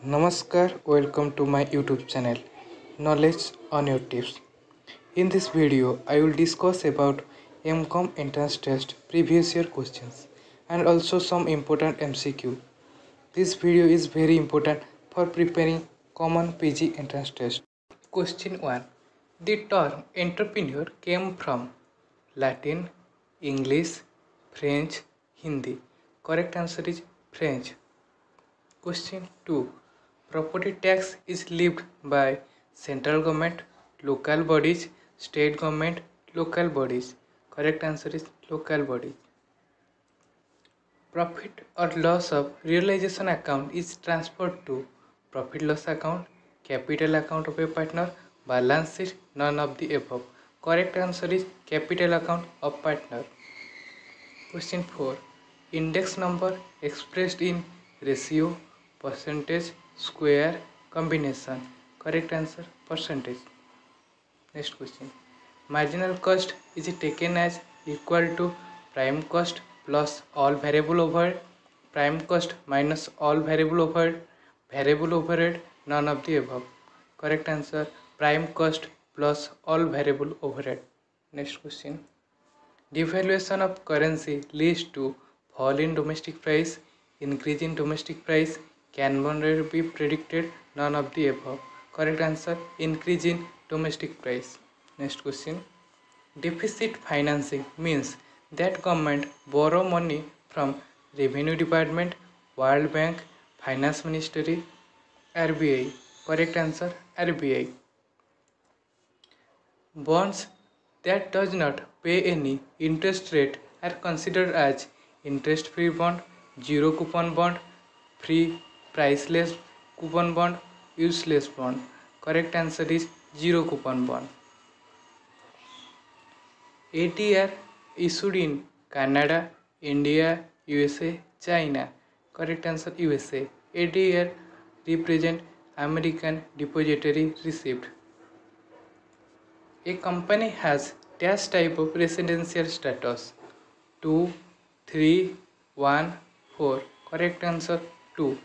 Namaskar, welcome to my YouTube channel Knowledge on Your Tips. In this video, I will discuss about MCOM entrance test previous year questions and also some important MCQ. This video is very important for preparing common PG entrance test. Question 1. The term entrepreneur came from Latin, English, French, Hindi. Correct answer is French. Question 2. Property tax is levied by central government, local bodies, state government, local bodies. Correct answer is local bodies. Profit or loss of realization account is transferred to profit loss account, capital account of a partner, balance sheet, none of the above. Correct answer is capital account of partner. Question 4. Index number expressed in ratio, percentage, square, combination. Correct answer percentage. Next question. Marginal cost is taken as equal to prime cost plus all variable overhead, prime cost minus all variable overhead, none of the above. Correct answer prime cost plus all variable overhead. Next question. Devaluation of currency leads to fall in domestic price, increase in domestic price, can one rate be predicted? None of the above. Correct answer increase in domestic price. Next question. Deficit financing means that government borrow money from Revenue Department, World Bank, Finance Ministry, RBI. Correct answer RBI. Bonds that does not pay any interest rate are considered as interest free bond, zero coupon bond, free priceless coupon bond, useless bond. Correct answer is zero coupon bond. ATR issued in Canada, India, USA, China. Correct answer USA. ATR represent American Depository Receipt. A company has dash type of residential status 2, 3, 1, 4. Correct answer 2.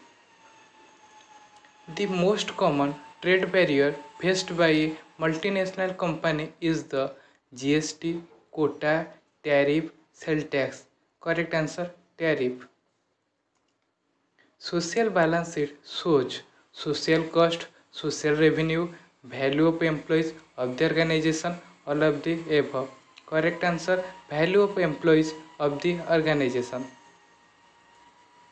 The most common trade barrier faced by a multinational company is the GST, quota, tariff, sales tax. Correct answer tariff. Social balance sheet shows social cost, social revenue, value of employees of the organization, all of the above. Correct answer value of employees of the organization.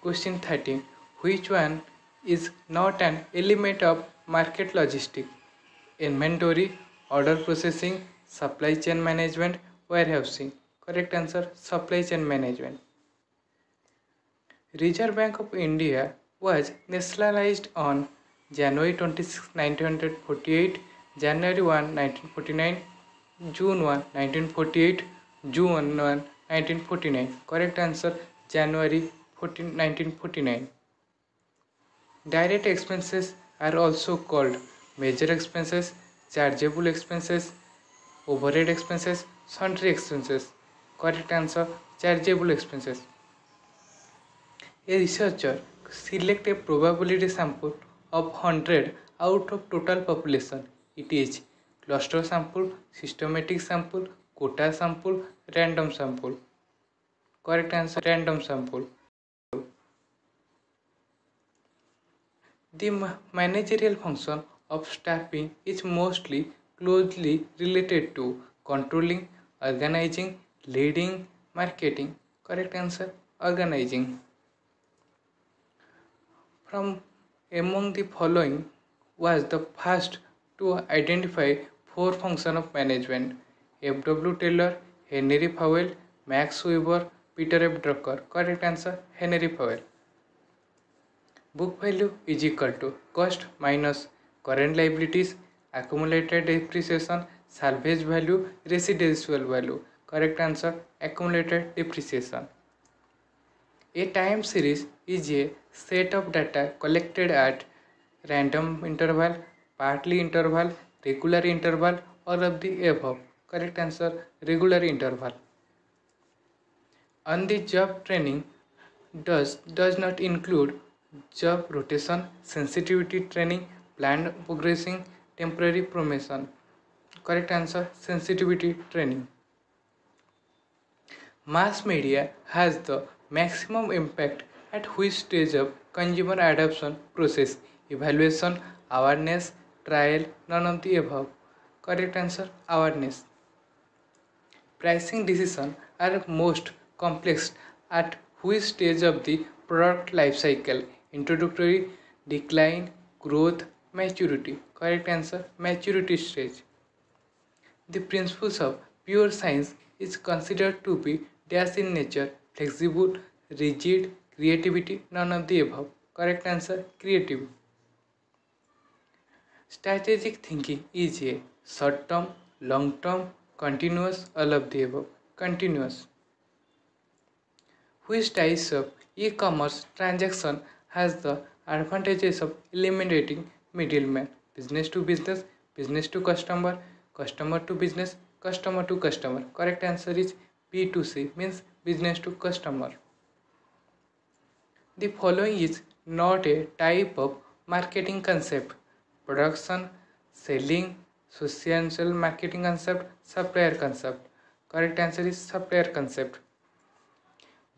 Question 13. Which one is not an element of market logistics? Inventory, order processing, supply chain management, warehousing. Correct answer supply chain management. Reserve Bank of India was nationalized on January 26, 1948, January 1, 1949, June 1, 1948, June 1, 1949. Correct answer January 14, 1949. Direct expenses are also called major expenses, chargeable expenses, overhead expenses, sundry expenses. Correct answer chargeable expenses. A researcher select a probability sample of 100 out of total population. It is cluster sample, systematic sample, quota sample, random sample. Correct answer random sample. The managerial function of staffing is mostly closely related to controlling, organizing, leading, marketing. Correct answer organizing. From among the following was the first to identify four functions of management: F.W. Taylor, Henry Fowell, Max Weber, Peter F. Drucker. Correct answer Henry Fowell. Book value is equal to cost minus current liabilities, accumulated depreciation, salvage value, residual value. Correct answer accumulated depreciation. A time series is a set of data collected at random interval, partly interval, regular interval, or of the above. Correct answer regular interval. On the job training does not include job rotation, sensitivity training, planned progressing, temporary promotion. Correct answer, sensitivity training. Mass media has the maximum impact at which stage of consumer adoption process? Evaluation, awareness, trial, none of the above. Correct answer, awareness. Pricing decisions are most complex at which stage of the product life cycle? Introductory, decline, growth, maturity. Correct answer, maturity stage. The principles of pure science is considered to be dash in nature, flexible, rigid, creativity, none of the above. Correct answer, creative. Strategic thinking is a short term, long term, continuous, all of the above. Continuous. Which types of e-commerce transaction has the advantages of eliminating middlemen? Business to business, business to customer, customer to business, customer to customer. Correct answer is B2C, means business to customer. The following is not a type of marketing concept: production, selling, social marketing concept, supplier concept. Correct answer is supplier concept.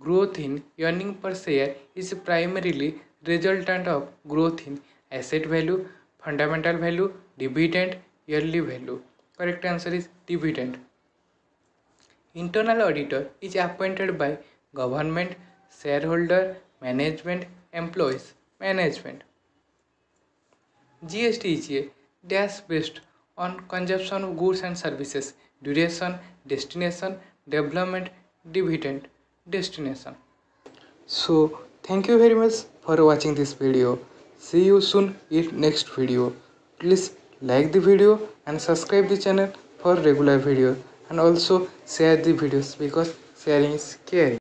Growth in earning per share is primarily resultant of growth in asset value, fundamental value, dividend, yearly value. Correct answer is dividend. Internal auditor is appointed by government, shareholder, management, employees, management. GST is a dash based on consumption of goods and services, duration, destination, development, dividend, destination. So thank you very much for watching this video. See you soon in next video. Please like the video and subscribe the channel for regular videos, and also share the videos because sharing is caring.